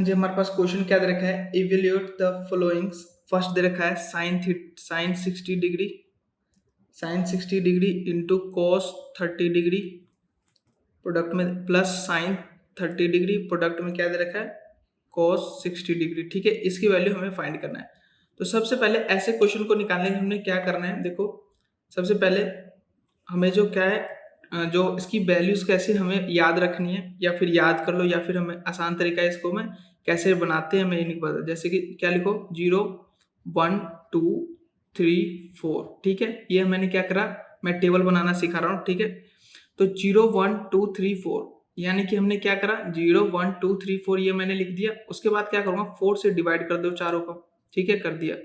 हाँ जी, हमारे पास क्वेश्चन क्या दे रखा है, इवेल्यूएट द फॉलोइंग्स। फर्स्ट दे रखा है sine 60 degree, sine 60 degree into cos 30 degree, product में प्लस साइन 30 डिग्री, प्रोडक्ट में क्या दे रखा है, कॉस 60 डिग्री। ठीक है, इसकी वैल्यू हमें फाइंड करना है। तो सबसे पहले ऐसे क्वेश्चन को निकालने के लिए हमने क्या करना है, देखो सबसे पहले हमें जो क्या है, जो इसकी वैल्यूज कैसे हमें याद रखनी है, या फिर याद कर लो, या फिर हमें आसान तरीका है इसको मैं कैसे बनाते हैं हमें ये नहीं पता। जैसे कि क्या लिखो, 0 1 2 3 4। ठीक है, ये मैंने क्या करा, मैं टेबल बनाना सिखा रहा हूँ। ठीक है, तो 0 1 2 3 4 यानी कि हमने क्या करा, 0 1 2 3 4 ये मैंने लिख दिया। उसके बाद क्या करूंगा, 4 से डिवाइड कर दो चारों को। ठीक है, कर दिया।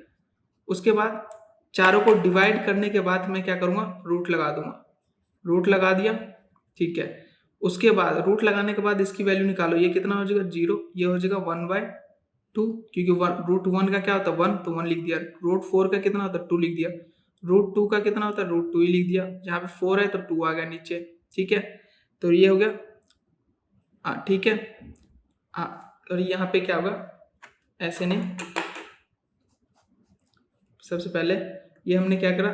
उसके बाद चारों को डिवाइड करने के बाद मैं क्या करूंगा, रूट लगा दूंगा। रूट लगा दिया। ठीक है, उसके बाद रूट लगाने के बाद इसकी वैल्यू निकालो, ये कितना हो जाएगा 0, ये हो जाएगा 1/2, क्योंकि रूट 1 का क्या होता है 1, तो 1 लिख दिया। रूट 4 का कितना होता है 2 लिख दिया। रूट 2 का कितना होता है रूट 2 ही लिख दिया। जहाँ पे 4 है तो 2 आ गया नीचे। ठीक है, तो ये हो गया। ठीक है, और यहाँ पे क्या होगा, ऐसे नहीं, सबसे पहले ये हमने क्या करा,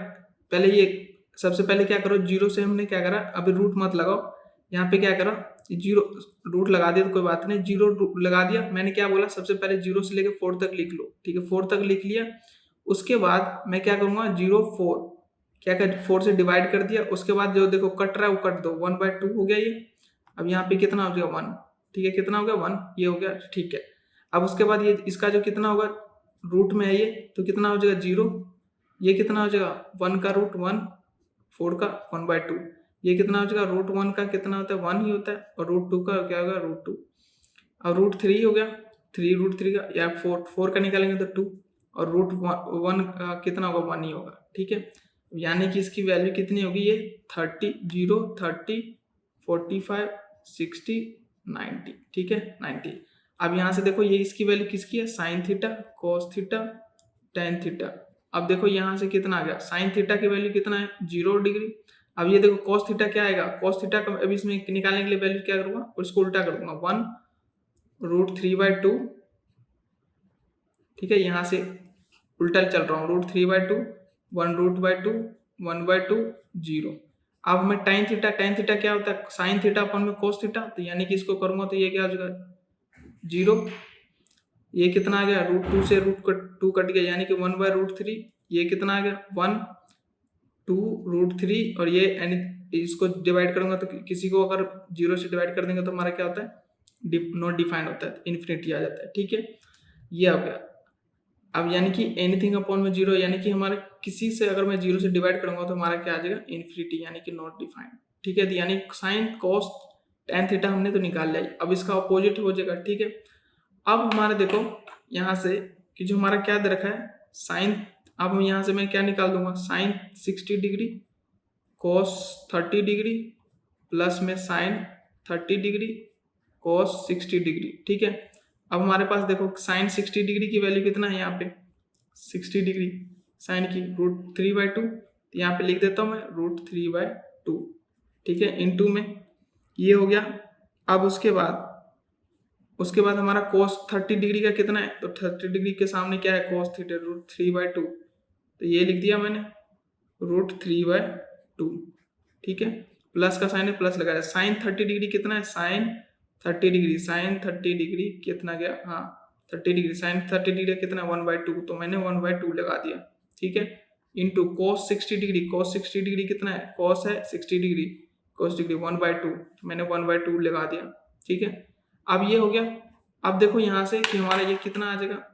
पहले ये सबसे पहले क्या करो, 0 से हमने क्या करा, अभी रूट मत लगाओ, यहाँ पे क्या करो 0 रूट लगा दिया तो कोई बात नहीं, 0 लगा दिया। मैंने क्या बोला, सबसे पहले 0 से लेकर 4 तक लिख लो। ठीक है, 4 तक लिख लिया। उसके बाद मैं क्या करूंगा, 0 4 क्या कर 4 से डिवाइड कर दिया। उसके बाद जो देखो कट रहा है वो कट दो, 1/2 हो गया ये। अब यहाँ पे कितना हो जाएगा 1। ठीक है, कितना हो गया 1, ये हो गया। ठीक है, अब उसके बाद ये इसका जो कितना होगा, रूट में है ये, तो कितना हो जाएगा 0, ये कितना हो जाएगा 1 का रूट 1, 4 का 1/2, ये कितना हो जाएगा रूट 1 का कितना होता है 1 ही होता है, और रूट 2 का क्या होगा रूट 2। और रूट 3 हो गया, 3 रूट 3 का, या 4 का निकालेंगे तो 2, और रूट 1 का कितना होगा 1 ही होगा। ठीक है, यानी कि इसकी वैल्यू कितनी होगी, ये 30 0 30 45 60 90। ठीक है, 90। अब यहाँ से देखो ये इसकी वैल्यू किसकी है, sine theta cos theta tan theta. अब देखो यहाँ से कितना आ गया, साइन थीटा की वैल्यू कितना है 0 डिग्री। अब ये देखो कॉस थीटा क्या आएगा, कॉस थीटा का अभी इसमें निकालने के लिए वैल्यू क्या करूंगा, और इसको उल्टा कर दूंगा 1√3/2। ठीक है, यहाँ से उल्टा चल रहा हूँ, √3/2 1√2 1/2 0। अब मैं टाइन थीटा क्या होता है, साइन थीटा अपन में कॉस थीटा, तो यानी कि इसको करूंगा तो ये क्या हो जाएगा 0। ये कितना आ गया, √2 से √2 कट गया, यानी कि 1/√3। ये कितना आ गया 1 2√3, और ये इसको डिवाइड करूंगा तो किसी को अगर 0 से डिवाइड कर देंगे तो हमारा क्या होता है, नॉट डिफाइंड होता है, इन्फिनिटी आ जाता है। ठीक है, ये हो गया। अब यानी कि एनीथिंग अपॉन में 0, यानी कि हमारे किसी से अगर मैं 0 से डिवाइड करूंगा तो हमारा क्या आ जाएगा इन्फिनिटी, यानी कि नॉट डिफाइंड। ठीक है, यानी साइन कॉस टेन थीटा हमने तो निकाल लिया, अब इसका अपोजिट हो जाएगा। ठीक है, अब हमारे देखो यहाँ से कि जो हमारा क्या दे रखा है साइन, अब यहाँ से मैं क्या निकाल दूंगा, sine 60 degree cos 30 degree plus में साइन 30 डिग्री कॉस 60 डिग्री। ठीक है, अब हमारे पास देखो साइन 60 डिग्री की वैल्यू कितना है, यहाँ पे 60 डिग्री साइन की √3/2, तो यहाँ पे लिख देता हूँ मैं √3/2। ठीक है, इनटू में ये हो गया। अब उसके बाद हमारा cos 30 डिग्री का कितना है, तो 30 डिग्री के सामने क्या है cos थीटा √3/2, तो ये लिख दिया मैंने √3/2। ठीक है, प्लस का साइन है, प्लस लगाया। साइन 30 डिग्री कितना है, साइन 30 डिग्री कितना गया, हाँ 30 डिग्री, साइन 30 डिग्री कितना 1/2, तो मैंने 1/2 लगा दिया। ठीक है, इंटू cos 60 डिग्री कितना है, cos है 60 डिग्री, cos डिग्री 1/2, मैंने 1/2 लगा दिया। ठीक है, अब ये हो गया। अब देखो यहाँ से कि हमारा ये कितना आ जाएगा,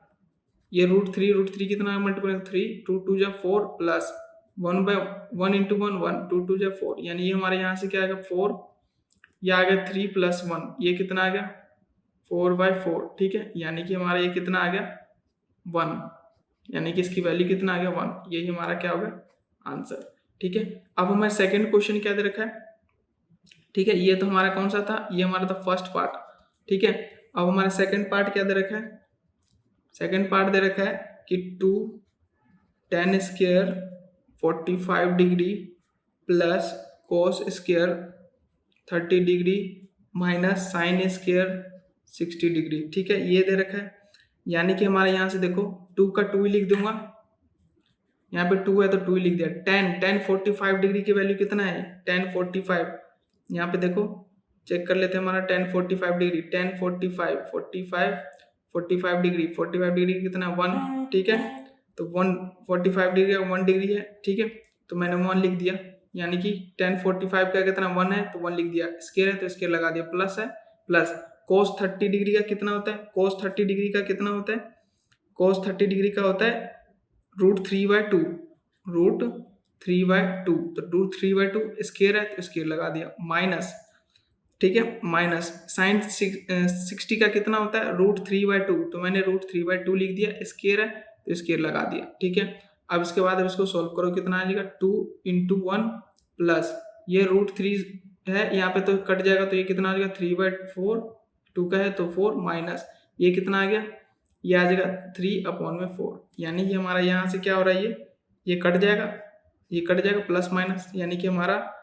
ये √3 कितना मल्टीपल 3 2 2 जा 4 प्लस 1/1 इंटू 1 1 2 2 जा 4, यानी ये हमारे यहाँ से क्या आएगा 4, ये आ गया 3 प्लस 1, ये कितना आ गया 4/4। ठीक है, यानी कि हमारा ये कितना आ गया 1, यानी कि इसकी वैल्यू कितना आ गया 1, यही हमारा क्या होगा आंसर। ठीक है, अब हमारे सेकंड क्वेश्चन क्या दे रखा है। ठीक है, ये तो हमारा कौन सा था, ये हमारा था फर्स्ट पार्ट। ठीक है, अब हमारा सेकंड पार्ट क्या दे रखा है, सेकंड पार्ट दे रखा है कि 2 tan square 45 degree plus cos square 30 degree minus sine square 60 degree, ठीक है, ये दे रखा है। यानी कि हमारे यहाँ से देखो 2 का 2 ही लिख दूंगा, यहाँ पे 2 है तो 2 ही लिख दिया। 10 45 डिग्री की वैल्यू कितना है, 1045। यहाँ पे देखो चेक कर लेते हैं हमारा 1045 डिग्री, 1045 45 45 डिग्री, 45 डिग्री कितना 1, ठीक है, तो 145 डिग्री का 1 डिग्री है, ठीक है, तो मैंने 1 लिख दिया। यानी कि 1045 का कितना 1 है तो 1 लिख दिया, स्केयर है तो स्केयर लगा दिया, प्लस है प्लस। cos 30 डिग्री का कितना होता है, cos 30 डिग्री का कितना होता है, cos 30 डिग्री का होता है √3/2, √3/2, तो √3/2 स्केयर है तो स्केयर लगा दिया, माइनस, ठीक है, माइनस साइन 60 का कितना होता है √3/2, तो मैंने √3/2 लिख दिया, स्केयर है तो स्केयर लगा दिया, ठीक है। अब इसके बाद अब इसको सॉल्व करो, कितना आ जाएगा 2 × 1 प्लस ये √3 है, यहाँ पे तो कट जाएगा तो ये कितना आ जाएगा 3/4, 2 का है तो 4, माइनस ये कितना आ गया, ये आ जाएगा 3/4। यानी कि हमारा यहाँ से क्या हो रहा है, ये कट जाएगा, ये कट जाएगा प्लस माइनस, यानी कि हमारा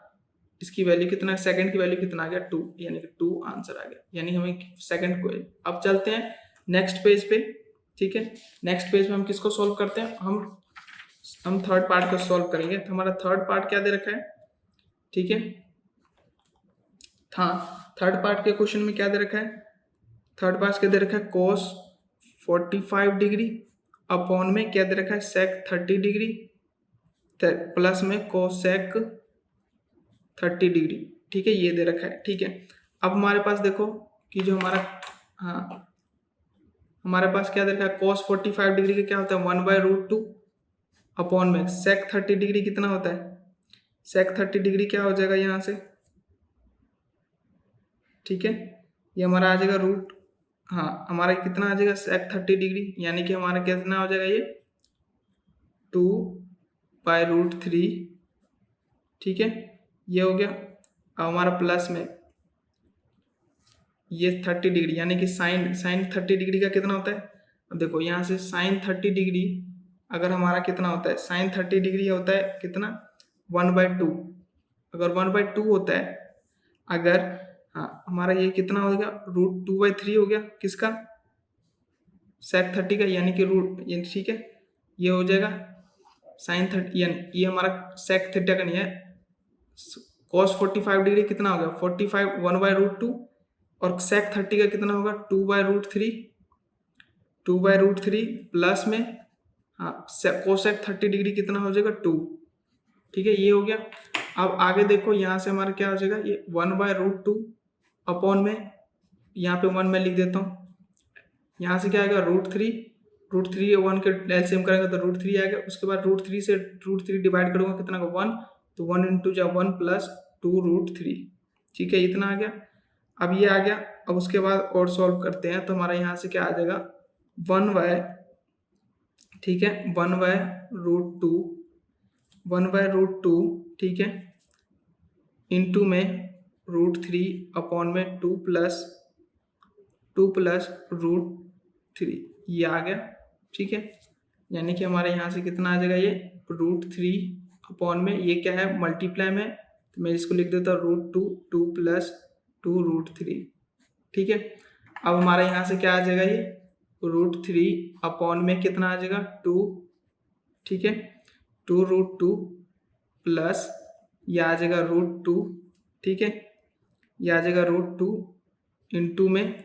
इसकी वैल्यू कितना, सेकंड की वैल्यू कितना आ गया 2, यानी कि 2 आंसर आ गया, यानी हमें सेकंड को। अब चलते हैं नेक्स्ट पेज पे, ठीक है, नेक्स्ट पेज पे हम किसको सॉल्व करते हैं, हम थर्ड पार्ट को सॉल्व करेंगे। तो हमारा थर्ड पार्ट क्या दे रखा है, ठीक है, हाँ, थर्ड पार्ट के क्वेश्चन में क्या दे रखा है, थर्ड पार्ट क्या दे रखा है, cos 45 डिग्री अपॉन में क्या दे रखा है sec 30 डिग्री प्लस में cosec 30 डिग्री, ठीक है, ये दे रखा है, ठीक है। अब हमारे पास देखो कि जो हमारा, हाँ, हमारे पास क्या दे रखा है, cos 45 डिग्री का क्या होता है 1/√2 अपॉन में sec 30 डिग्री कितना होता है, sec 30 डिग्री क्या हो जाएगा यहाँ से, ठीक है, ये हमारा आ जाएगा हाँ, हमारा कितना आ जाएगा sec 30 डिग्री, यानी कि हमारा कितना हो जाएगा ये 2/√3, ठीक है, ये हो गया। अब हमारा प्लस में ये 30 डिग्री, यानी कि साइन 30 डिग्री का कितना होता है, अब देखो यहाँ से साइन 30 डिग्री अगर हमारा कितना होता है, साइन 30 डिग्री होता है कितना 1/2, अगर 1/2 होता है, अगर, हाँ, हमारा ये कितना हो गया √2/3 हो गया, किसका, sec 30 का, यानी कि ये ठीक है, ये हो जाएगा साइन 30, यानी ये हमारा sec थीटा का नहीं है, cos 45 डिग्री कितना हो गया 45 1/√2 और sec 30 का कितना होगा 2/√3, 2/√3 प्लस में, हाँ, cosec 30 डिग्री कितना हो जाएगा 2, ठीक है, ये हो गया। अब आगे देखो यहाँ से हमारा क्या हो जाएगा, ये 1/√2 अपॉन में, यहाँ पे 1 में लिख देता हूँ, यहाँ से क्या आएगा √3 या 1 के एलसीएम करेंगे तो √3 आएगा, उसके बाद √3 से √3 डिवाइड करूँगा कितना का 1, तो 1 × 2 = 1 प्लस 2√3, ठीक है, इतना आ गया। अब ये आ गया, अब उसके बाद और सॉल्व करते हैं, तो हमारा यहाँ से क्या आ जाएगा 1/, ठीक है, 1/√2, ठीक है, इंटू में √3 अपॉन में 2 प्लस √3, ये आ गया, ठीक है, यानी कि हमारे यहाँ से कितना आ जाएगा, ये √3 अपॉन में ये क्या है मल्टीप्लाई में, तो मैं इसको लिख देता हूँ √2 प्लस 2√3, ठीक है। अब हमारे यहाँ से क्या आ जाएगा, ये √3 अपॉन में कितना आ जाएगा 2, ठीक है, 2√2 प्लस ये आ जाएगा √2, ठीक है, ये आ जाएगा √2 इंटू में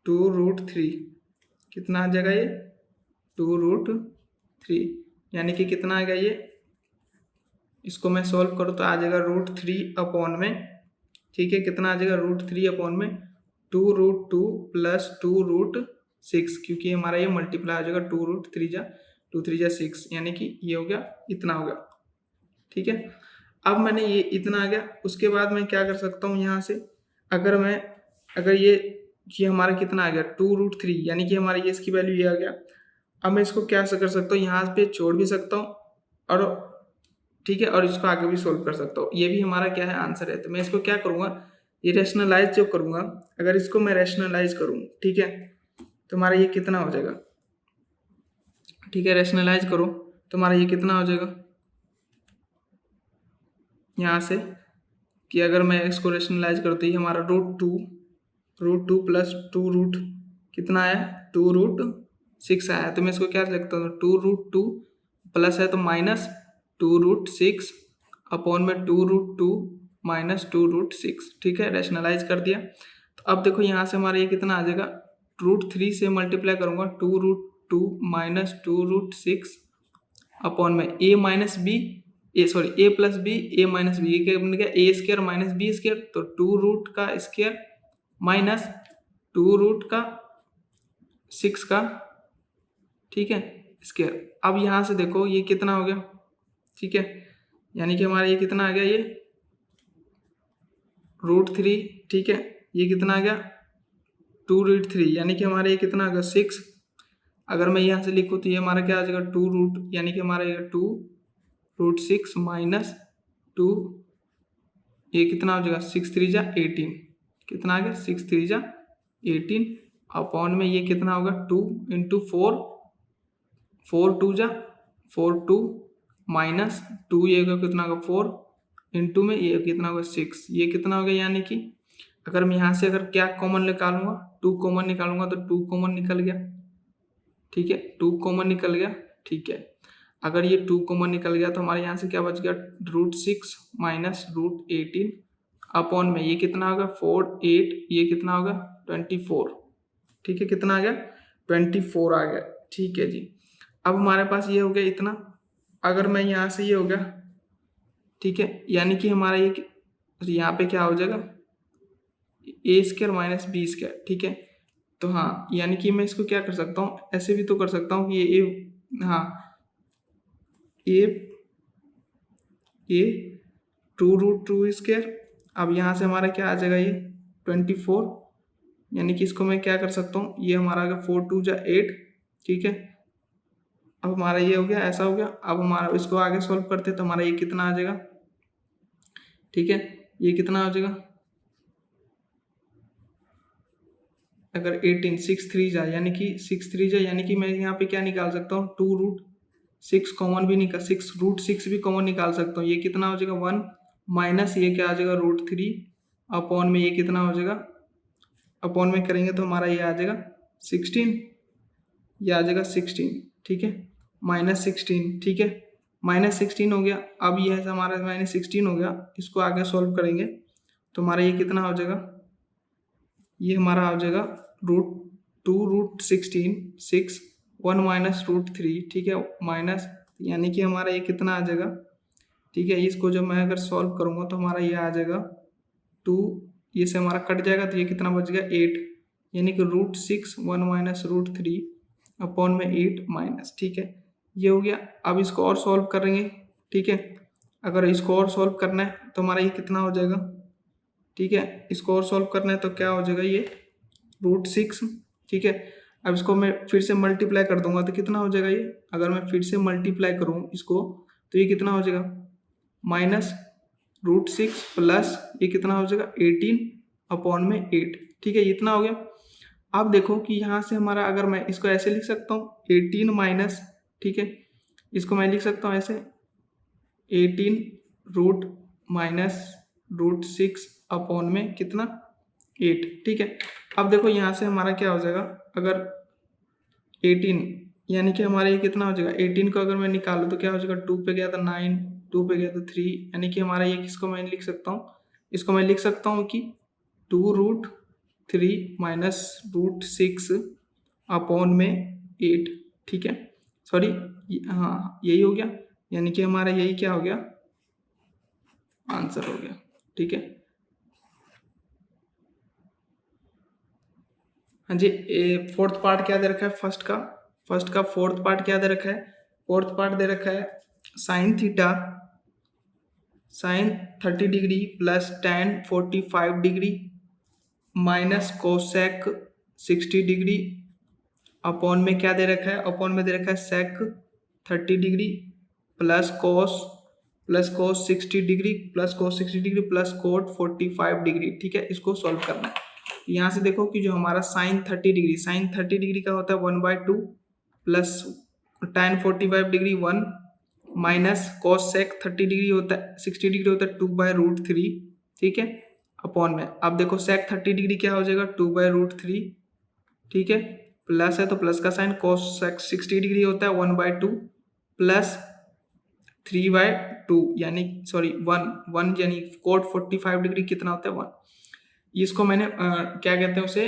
2√3, कितना आ जाएगा ये 2√3, यानी कि कितना आ गया ये, इसको मैं सॉल्व करूँ तो आ जाएगा √3 अपॉन में, ठीक है, कितना आ जाएगा √3 अपॉन में 2√2 प्लस 2√6, क्योंकि हमारा ये मल्टीप्लाई हो जाएगा 2√3 = 6, यानी कि ये हो गया, इतना हो गया, ठीक है। अब मैंने ये इतना आ गया, उसके बाद मैं क्या कर सकता हूँ यहाँ से, अगर ये हमारा कितना आ गया 2√3, यानी कि हमारा ये इसकी वैल्यू ये आ गया। अब मैं इसको क्या कर सकता हूँ, यहाँ पे छोड़ भी सकता हूँ और, ठीक है, और इसको आगे भी सोल्व कर सकता हूँ, ये भी हमारा क्या है आंसर है। तो मैं इसको क्या करूँगा, ये रैशनलाइज जो करूँगा, अगर इसको मैं रैशनलाइज करूँ, ठीक है, तो हमारा ये कितना हो जाएगा, ठीक है, रैशनलाइज करो तो हमारा ये कितना हो जाएगा यहाँ से, कि अगर मैं इसको रैशनलाइज करूँ तो ये हमारा √2 √2 प्लस 2 रूट कितना आया, 2√6 आया। तो मैं इसको क्या लिखता हूँ, 2√2 प्लस है तो माइनस 2√6 अपॉन में 2√2 माइनस 2√6। ठीक है, रैशनलाइज कर दिया। तो अब देखो यहाँ से हमारा ये कितना आ जाएगा, √3 से मल्टीप्लाई करूंगा 2√2 माइनस 2√6 अपॉन में ए माइनस बी, ए प्लस बी, ए माइनस बी, ये क्या बन गया, ए स्क्वायर माइनस बी स्क्वायर, तो 2 रूट का स्क्वायर माइनस 2 रूट का 6 का, ठीक है, स्क्वायर। अब यहाँ से देखो ये कितना हो गया, ठीक है, यानी कि हमारा ये कितना आ गया, ये √3, ठीक है, ये कितना आ गया 2√3, यानी कि हमारा ये कितना आ गया 6। अगर मैं यहाँ से लिखूँ तो ये हमारा क्या आ जाएगा 2 रूट, यानी कि हमारा ये 2√6 माइनस 2, ये कितना हो जाएगा 6×3=18, कितना आ गया 6×3=18 अपॉन में ये कितना होगा 2 इंटू 4, 4×2=4 माइनस 2, ये कितना होगा 4 इंटू में ये कितना होगा 6, ये कितना हो गया, यानी कि अगर मैं यहाँ से अगर क्या कॉमन निकालूंगा, 2 कॉमन निकालूंगा तो 2 कॉमन निकल गया, ठीक है, 2 कॉमन निकल गया, ठीक है। अगर ये 2 कॉमन निकल गया तो हमारे यहाँ से क्या बच गया, √6 माइनस √18 अपॉन में ये कितना होगा 4, 8, ये कितना होगा 24, ठीक है, कितना आ गया 24 आ गया, ठीक है जी। अब हमारे पास ये हो गया इतना। अगर मैं यहाँ से ये हो गया, ठीक है, यानी कि हमारा ये यहाँ पे क्या हो जाएगा, ए स्क्वायर माइनस बी स्क्वायर, ठीक है। तो हाँ, यानी कि मैं इसको क्या कर सकता हूँ, ऐसे भी तो कर सकता हूँ कि ये हाँ ये 2√2 स्क्वायर, अब यहाँ से हमारा क्या आ जाएगा ये 24, यानी कि इसको मैं क्या कर सकता हूँ, ये हमारा आ गया 4×2=8, ठीक है। अब हमारा ये हो गया, ऐसा हो गया। अब हमारा इसको आगे सॉल्व करते तो हमारा ये कितना आ जाएगा, ठीक है, ये कितना हो जाएगा, अगर 18 6×3 यानी कि 6×3 यानी कि मैं यहाँ पे क्या निकाल सकता हूँ 2√6 कॉमन भी निकाल, 6√6 भी कॉमन निकाल सकता हूँ। ये कितना हो जाएगा 1 माइनस ये क्या आ जाएगा √3 अपॉन में ये कितना हो जाएगा, अपॉन में करेंगे तो हमारा ये आ जाएगा 16, ये आ जाएगा 16, ठीक है, -16, ठीक है, -16 हो गया। अब ये है हमारा -16 हो गया, इसको आगे सॉल्व करेंगे तो हमारा ये कितना हो जाएगा, ये हमारा हो जाएगा √2√16 6 1 माइनस √3, ठीक है, माइनस, यानी कि हमारा ये कितना आ जाएगा, ठीक है। इसको जब मैं अगर सॉल्व करूंगा तो हमारा ये आ जाएगा 2, ये से हमारा कट जाएगा तो ये कितना बच गया 8, यानी कि √6 1 माइनस √3 अपॉन में 8 माइनस, ठीक है, ये हो गया। अब इसको और सॉल्व करेंगे, ठीक है, अगर इसको और सॉल्व करना है तो हमारा ये कितना हो जाएगा, ठीक है, इसको और सॉल्व करना है तो क्या हो जाएगा ये √6, ठीक है। अब इसको मैं फिर से मल्टीप्लाई कर दूंगा तो कितना हो जाएगा ये, अगर मैं फिर से मल्टीप्लाई करूँ इसको तो ये कितना हो जाएगा -√6 प्लस ये कितना हो जाएगा 18 अपॉन में 8, ठीक है, इतना हो गया। अब देखो कि यहाँ से हमारा, अगर मैं इसको ऐसे लिख सकता हूँ 18 माइनस, ठीक है, इसको मैं लिख सकता हूँ ऐसे 18 रूट माइनस √6 अपॉन में कितना 8, ठीक है। अब देखो यहाँ से हमारा क्या हो जाएगा, अगर 18 यानी कि हमारा ये कितना हो जाएगा, 18 को अगर मैं निकालूँ तो क्या हो जाएगा, 2 पे गया तो 9, 2 पे गया तो 3, यानी कि हमारा ये किसको मैं लिख सकता हूँ, इसको मैं लिख सकता हूँ कि 2√3 माइनस √6 अपॉन में 8, ठीक है, सॉरी, हाँ यही हो गया, यानी कि हमारा यही क्या हो गया, आंसर हो गया, ठीक है। हाँ जी, फोर्थ पार्ट क्या दे रखा है, फर्स्ट का फोर्थ पार्ट क्या दे रखा है, फोर्थ पार्ट दे रखा है sine theta sine 30 degree plus tan 45 degree minus cosec 60 degree upon में क्या दे रखा है, अपॉन में दे रखा है सेक 30 डिग्री प्लस कोस 60 डिग्री प्लस कोस 60 डिग्री प्लस कोट 45 डिग्री, ठीक है, इसको सॉल्व करना है। यहाँ से देखो कि जो हमारा साइन 30 डिग्री का होता है 1/2 plus tan 45 degree 1 minus cosec 30 degree होता है 60 डिग्री होता है 2/√3, ठीक है। अपॉन में, अब देखो सेक 30 डिग्री क्या हो जाएगा 2/√3, ठीक है, प्लस है तो प्लस का साइन, cos सेक 60 डिग्री होता है 1/2 प्लस 3/2 यानी सॉरी 1 यानी cot 45 डिग्री कितना होता है 1। इसको मैंने क्या कहते हैं उसे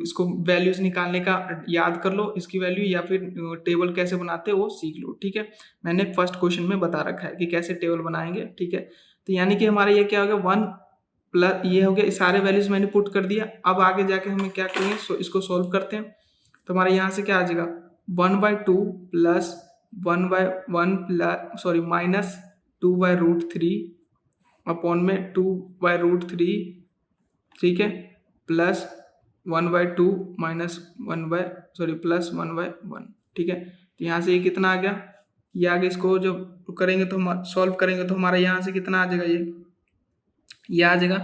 इसको वैल्यूज निकालने का याद कर लो इसकी वैल्यू, या फिर टेबल कैसे बनाते हैं वो सीख लो, ठीक है। मैंने फर्स्ट क्वेश्चन में बता रखा है कि कैसे टेबल बनाएंगे, ठीक है। तो यानी कि हमारा ये क्या हो गया 1 प्लस ये हो गया, सारे वैल्यूज मैंने पुट कर दिया। अब आगे जाके हमें क्या करेंगे, इसको सोल्व करते हैं। तो हमारे यहाँ से क्या आ जाएगा 1/2 plus 1/1 plus sorry minus 2/√3 upon में 2/√3, ठीक है, प्लस 1/2 माइनस 1/1, ठीक है। तो यहाँ से ये कितना आ गया, ये आगे इसको जब करेंगे तो हम सॉल्व करेंगे तो हमारा यहाँ से कितना आ जाएगा, ये आ जाएगा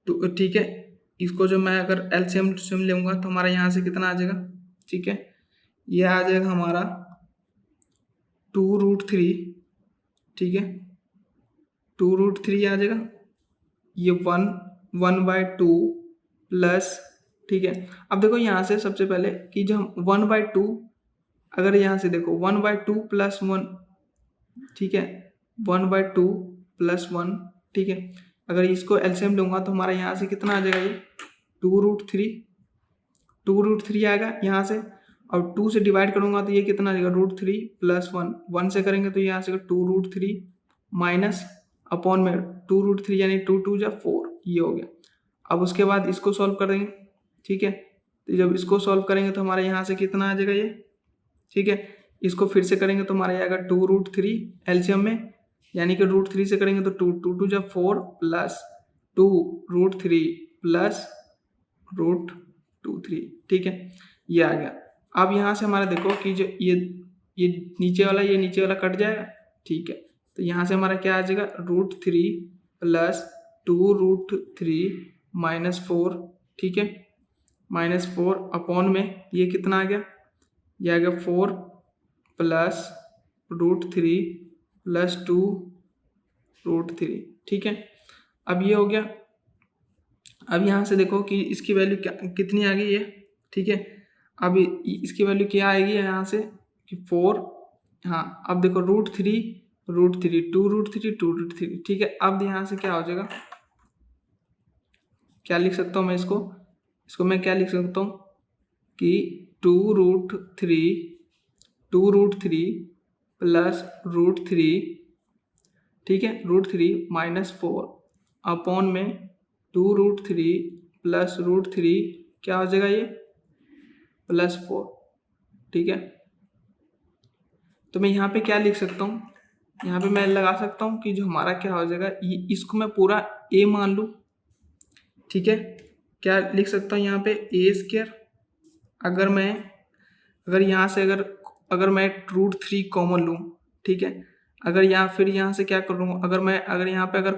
तो ठीक है। इसको जो मैं अगर एलसीएम लूंगा तो हमारा यहाँ से कितना आ जाएगा, ठीक है, ये आ जाएगा हमारा 2√3, ठीक है, 2√3 आ जाएगा, ये 1/2 प्लस, ठीक है। अब देखो यहाँ से सबसे पहले कि जब हम 1/2 अगर यहाँ से देखो 1/2 प्लस 1, ठीक है, 1/2 प्लस 1, ठीक है, अगर इसको एलसीएम लूंगा तो हमारा यहाँ से कितना आ जाएगा, ये 2√3 आएगा यहाँ से, और 2 से डिवाइड करूंगा तो ये कितना आ जाएगा √3 प्लस 1 से करेंगे तो यहाँ से 2√3 माइनस अपॉन में 2√3 यानी 2 जा 4, ये हो गया। अब उसके बाद इसको सॉल्व कर देंगे, ठीक है। तो जब इसको सॉल्व करेंगे तो हमारे यहाँ से कितना आ जाएगा ये, ठीक है। इसको फिर से करेंगे तो हमारा आएगा 2√3 एलसीएम में, यानी कि √3 से करेंगे तो 2 जा 4 प्लस 2√3 प्लस √3, ठीक है, ये आ गया। अब यहाँ से हमारा देखो कि जो ये नीचे वाला कट जाएगा, ठीक है। तो यहाँ से हमारा क्या आ जाएगा √3 प्लस 2√3 माइनस 4, ठीक है, माइनस 4 अपॉन में ये कितना आ गया, ये आ गया 4 प्लस √3 प्लस 2√3, ठीक है। अब ये हो गया। अब यहाँ से देखो कि इसकी वैल्यू कितनी आ गई है, ठीक है। अब इसकी वैल्यू क्या आएगी यहाँ से कि 4, हाँ अब देखो √3 2√3 ठीक है। अब यहाँ से क्या हो जाएगा, क्या लिख सकता हूँ मैं इसको मैं क्या लिख सकता हूँ कि 2√3 प्लस √3, ठीक है, √3 माइनस 4 अपॉन में 2√3 प्लस √3 क्या हो जाएगा ये प्लस 4, ठीक है। तो मैं यहाँ पे क्या लिख सकता हूँ, यहाँ पे मैं लगा सकता हूँ कि जो हमारा क्या हो जाएगा इसको मैं पूरा a मान लूँ, ठीक है। क्या लिख सकता हूँ यहाँ पे a², अगर यहाँ से अगर मैं √3 कॉमन लूँ, ठीक है, अगर फिर यहाँ से क्या कर लूँगा, अगर यहाँ पे अगर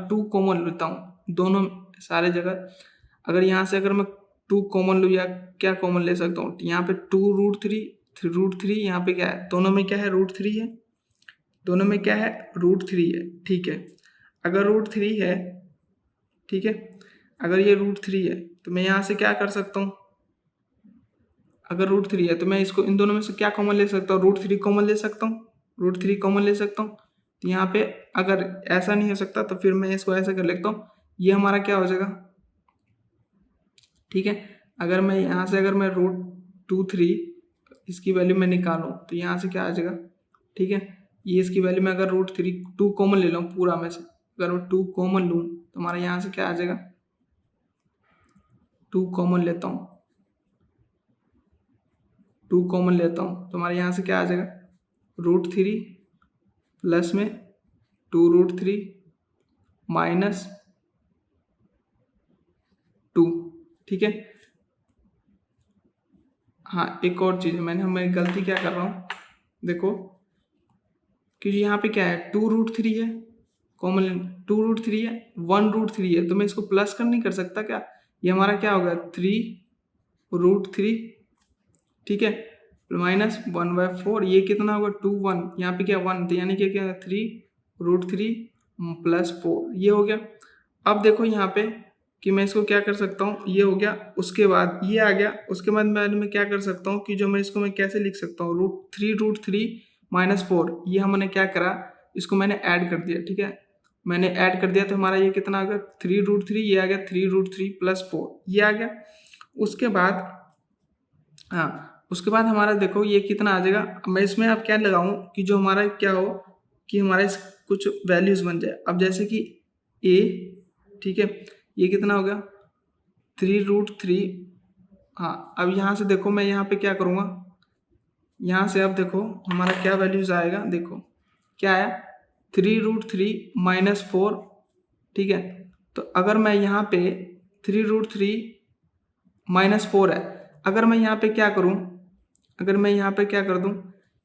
2 कॉमन लेता हूँ दोनों सारे जगह, अगर यहाँ से अगर मैं 2 कॉमन लूँ या क्या कॉमन ले सकता हूँ, यहाँ पे 2√3 यहाँ पे क्या है, दोनों में क्या है √3 है, दोनों में क्या है √3 है, ठीक है। अगर √3 है, ठीक है, अगर ये √3 है तो मैं यहाँ से क्या कर सकता हूँ, अगर √3 है तो मैं इसको इन दोनों में से क्या कॉमन ले सकता हूँ, √3 कॉमन ले सकता हूँ, √3 कॉमन ले सकता हूँ। तो यहाँ पे अगर ऐसा नहीं हो सकता तो फिर मैं इसको ऐसा कर लेता हूँ, ये हमारा क्या हो जाएगा, ठीक है। अगर मैं यहाँ से अगर मैं √3 इसकी वैल्यू मैं निकालूँ तो यहाँ से क्या आ जाएगा, ठीक है, ये इसकी वैल्यू में अगर √3 2 कॉमन ले लूँ पूरा में से, अगर मैं 2 कॉमन लूँ तो हमारा यहाँ से क्या आ जाएगा, 2 कॉमन लेता हूँ, 2 कॉमन लेता हूँ तो हमारे यहाँ से क्या आ जाएगा √3 प्लस में 2√3 माइनस 2, ठीक है। हाँ एक और चीज़ है, मैं गलती क्या कर रहा हूँ, देखो कि यहाँ पे क्या है 2√3 है कॉमन, 2√3 है 1√3 है, तो मैं इसको प्लस कर नहीं कर सकता क्या, ये हमारा क्या होगा 3√3, ठीक है, माइनस 1/4, ये कितना होगा 2 1, यहाँ पे क्या 1, तो यानी कि क्या 3√3 प्लस 4, ये हो गया। अब देखो यहाँ पे कि मैं इसको क्या कर सकता हूँ, ये हो गया, उसके बाद ये आ गया, उसके बाद मैं क्या कर सकता हूँ कि जो मैं इसको मैं कैसे लिख सकता हूँ, √3 माइनस 4, ये हमने क्या करा, इसको मैंने ऐड कर दिया, ठीक है, मैंने ऐड कर दिया तो हमारा ये कितना आ गया, 3√3, ये आ गया 3√3 प्लस 4, ये आ गया। उसके बाद हाँ, उसके बाद हमारा देखो ये कितना आ जाएगा, मैं इसमें अब क्या लगाऊं कि जो हमारा क्या हो कि हमारे कुछ वैल्यूज बन जाए। अब जैसे कि ए, ठीक है, ये कितना हो गया 3√3। हाँ, अब यहाँ से देखो मैं यहाँ पे क्या करूँगा, यहाँ से अब देखो हमारा क्या वैल्यूज आएगा, देखो क्या आया 3√3 माइनस 4, ठीक है। तो अगर मैं यहाँ पे 3√3 माइनस 4 है, अगर मैं यहाँ पे क्या करूँ, अगर मैं यहाँ पे क्या कर दूँ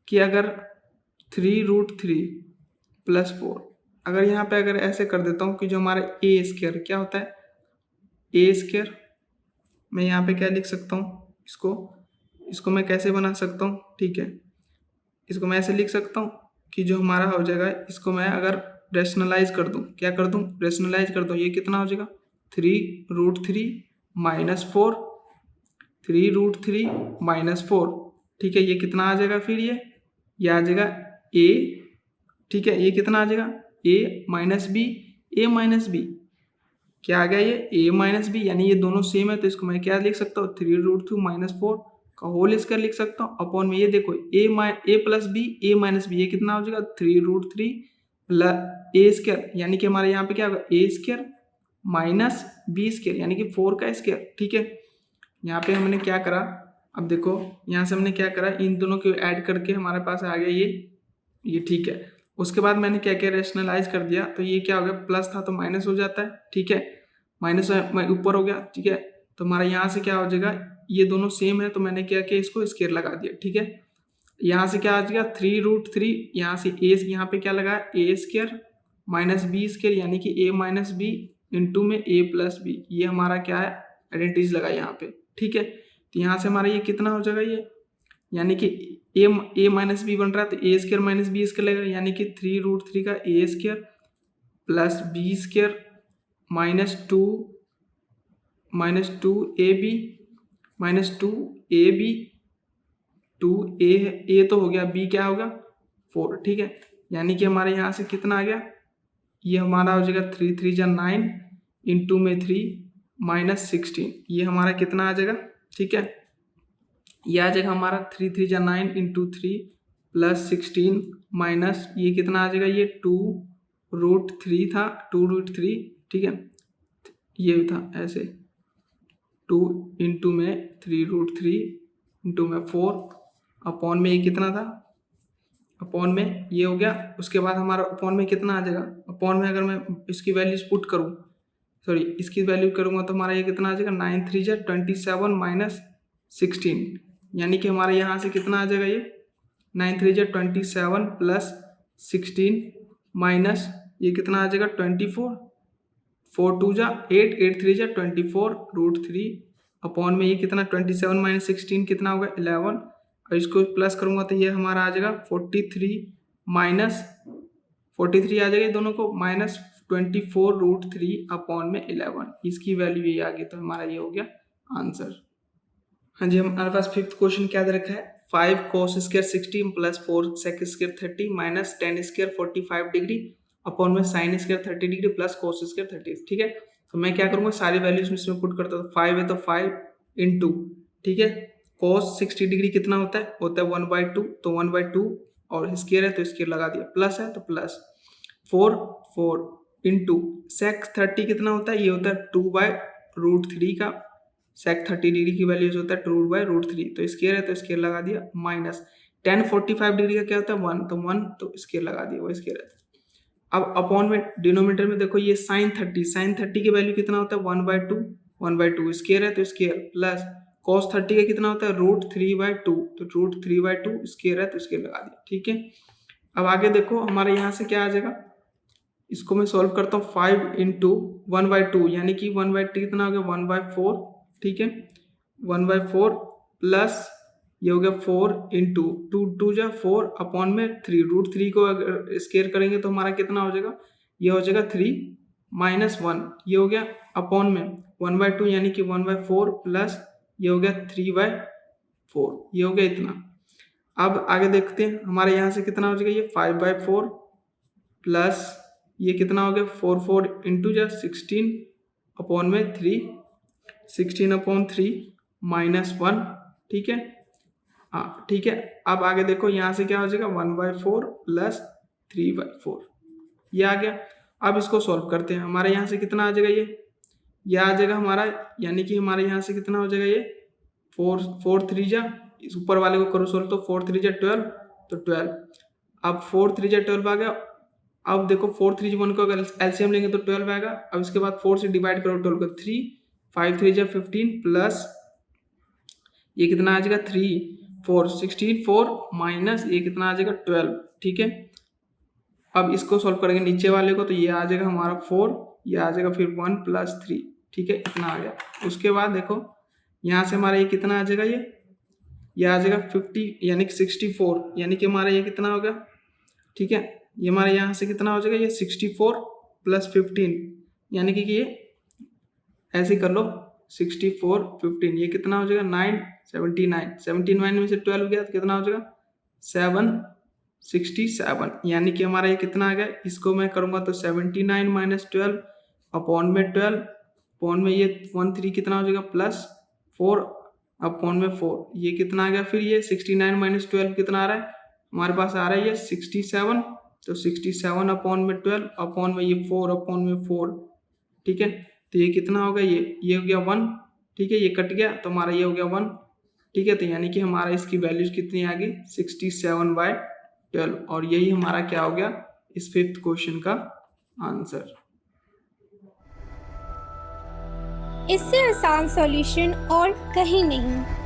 कि अगर 3√3 प्लस 4, अगर यहाँ पे अगर ऐसे कर देता हूँ कि जो हमारा ए स्क्वायर क्या होता है, ए स्क्वायर, मैं यहाँ पे क्या लिख सकता हूँ, इसको इसको मैं कैसे बना सकता हूँ, ठीक है, इसको मैं ऐसे लिख सकता हूँ कि जो हमारा हो जाएगा, इसको मैं अगर रेशनलाइज कर दूँ, क्या कर दूँ, रेशनलाइज कर दूँ, ये कितना हो जाएगा 3√3 माइनस 4, 3√3 माइनस 4, ठीक है, ये कितना आ जाएगा, फिर ये आ जाएगा ए, ठीक है, ये कितना आ जाएगा ए माइनस बी, ए माइनस बी क्या आ गया, ये ए माइनस बी, यानी ये दोनों सेम है, तो इसको मैं क्या लिख सकता हूँ 3√2 माइनस 4 का होल स्क्वायर लिख सकता हूँ अपॉन में, ये देखो ए प्लस बी, ए माइनस बी, ये कितना हो जाएगा 3√3 प्लस ए स्क्वायर, यानी कि हमारे यहाँ पे क्या होगा ए स्क्वायर माइनस बी स्क्वायर, यानी कि 4 का स्क्वायर, ठीक है। यहाँ पे हमने क्या करा, अब देखो यहाँ से हमने क्या करा, इन दोनों को ऐड करके हमारे पास आ गया ये, ठीक है। उसके बाद मैंने क्या किया, रेशनलाइज कर दिया, तो ये क्या हो गया, प्लस था तो माइनस हो जाता है, ठीक है, माइनस ऊपर हो गया, ठीक है। तो हमारा यहाँ से क्या हो जाएगा, ये दोनों सेम है, तो मैंने क्या किया, इसको स्क्वायर लगा दिया, ठीक है। यहाँ से क्या आ जाएगा 3√3, यहाँ से ए, यहाँ पे क्या लगा ए स्क्वायर माइनस बी स्क्वायर, यानी कि ए माइनस बी इंटू में ए प्लस बी, ये हमारा क्या है आइडेंटिटीज लगा यहाँ पे, ठीक है। तो यहाँ से हमारा ये कितना हो जाएगा, ये यानी कि ए माइनस बी बन रहा है, तो a square minus b square लगेगा, यानी कि 3√3 का a square plus b square minus two a b minus 2ab, 2a है, ए तो हो गया, बी क्या होगा 4, ठीक है। यानी कि हमारे यहाँ से कितना आ गया, ये हमारा हो जाएगा 3×3 = 9 इंटू में 3 माइनस 16, ये हमारा कितना आ जाएगा, ठीक है, ये आ जाएगा हमारा 3×3 = 9 इंटू 3 प्लस 16 माइनस ये कितना आ जाएगा, ये 2√3 था, 2√3, ठीक है, ये था ऐसे 2 इंटू में 3√3 इंटू में 4 अपॉन में ये कितना था, अपॉन में ये हो गया। उसके बाद हमारा अपॉन में कितना आ जाएगा, अपॉन में अगर मैं इसकी वैल्यूज पुट करूँ, सॉरी इसकी वैल्यू करूँगा तो हमारा ये कितना आ जाएगा 9×3 = 27 माइनस 16, यानी कि हमारे यहाँ से कितना आ जाएगा, ये 9×3 = 27 प्लस 16 माइनस ये कितना आ जाएगा 24, 4×2 = 8, 8×3 = 24 √3 अपॉन में ये कितना 27 माइनस 16 कितना होगा 11, और इसको प्लस करूंगा तो ये हमारा आ जाएगा 43 माइनस 43 आ जाएगा दोनों को माइनस 24 √3 अपॉन में 11, इसकी वैल्यू ये आ गई, तो हमारा ये हो गया आंसर। हाँ जी, हमारे पास फिफ्थ क्वेश्चन क्या दे रखा है, 5 cos square 60 plus 4 sec square 30 minus 10 square 45 degree upon में sine square 30 degree plus cos square 30, ठीक है। तो मैं क्या करूंगा, सारी वैल्यूज में इसमें पुट करता हूँ, 5 है तो 5 इंटू, ठीक है, कोस 60 डिग्री कितना होता है 1/2, तो 1/2 और स्क्वायर है तो स्क्वायर लगा दिया, प्लस है तो प्लस 4 इंटू सेक 30 कितना होता है, ये होता है 2/√3 का सेक 30 डिग्री की वैल्यूज होता है 2/√3, तो स्क्वायर है तो स्क्वायर लगा दिया, माइनस 10 45 डिग्री का क्या होता है 1, तो 1 तो स्क्वायर लगा दिया, वो स्क्वायर है। अब अपॉन में डिनोमीटर में देखो ये साइन 30 की वैल्यू कितना होता है 1/2 स्क्वायर है तो स्क्वायर प्लस कॉस 30 का कितना होता है √3/2, तो √3/2 स्क्वायर है तो स्क्वायर लगा दिया, ठीक है। अब आगे देखो हमारे यहाँ से क्या आ जाएगा, इसको मैं सॉल्व करता हूँ 5 इंटू 1/2, यानी कि 1/2 कितना हो गया 1/4, ठीक है, 1/4 प्लस ये हो गया 4 इंटू 2×2 = 4 अपॉन में 3 √3 को अगर स्क्वायर करेंगे तो हमारा कितना हो जाएगा, ये हो जाएगा 3 -1 ये हो गया अपॉन में 1/2 यानी कि 1/4 प्लस ये हो गया 3/4 ये हो गया इतना। अब आगे देखते हैं हमारे यहाँ से कितना हो जाएगा ये 5/4 प्लस ये कितना हो गया 4 इंटू जा 16 अपॉन में 3 16/3 -1 ठीक है। हाँ ठीक है। अब आगे देखो यहाँ से क्या हो जाएगा 1/4 प्लस 3/4 ये आ गया। अब इसको सॉल्व करते हैं। हमारे यहाँ से कितना आ जाएगा ये आ जाएगा हमारा, यानी कि हमारे यहाँ से कितना हो जाएगा ये 4 3 जा, इस ऊपर वाले को करो सॉल्व तो 4 3 जा 12 तो 12। अब 4 3 जा 12 आ गया। अब देखो 4 3 1 को अगर एलसीएम लेंगे तो 12 आएगा। अब इसके बाद 4 से डिवाइड करो 12 को 3 5 3 जा 15 प्लस ये कितना आ जाएगा 3 4 16 4 माइनस ये कितना आ जाएगा 12 ठीक है। अब इसको सॉल्व करेंगे नीचे वाले को तो ये आ जाएगा हमारा 4 ये आ जाएगा फिर 1 प्लस 3 ठीक है इतना आ गया। उसके बाद देखो यहाँ से हमारा ये कितना आ जाएगा ये आ जाएगा 50 यानी कि 64 यानी कि हमारा ये कितना हो गया ठीक है। ये हमारे यहाँ से कितना हो जाएगा ये 64 प्लस 15 यानी कि ये ऐसे कर लो 64 15 ये कितना हो जाएगा 9 79 में से 12 गया तो कितना हो जाएगा 767 यानी कि हमारा ये कितना आ गया। इसको मैं करूँगा तो 79 माइनस 12 अपॉन में 12 अपॉन में ये 1 3 कितना हो जाएगा प्लस 4 अपॉन में 4 ये कितना आ गया। फिर ये 69 माइनस 12 कितना आ रहा है हमारे पास आ रहा है ये 67 तो 67 अपॉन में 12 अपॉन में ये 4 अपॉन में 4 ठीक है। तो ये कितना होगा ये हो गया 1 ठीक है। ये कट गया तो हमारा ये हो गया 1 ठीक है। तो यानी कि हमारा इसकी वैल्यूज कितनी आ गई 67/12 और यही हमारा क्या हो गया इस 5th क्वेश्चन का आंसर। इससे आसान सॉल्यूशन और कहीं नहीं।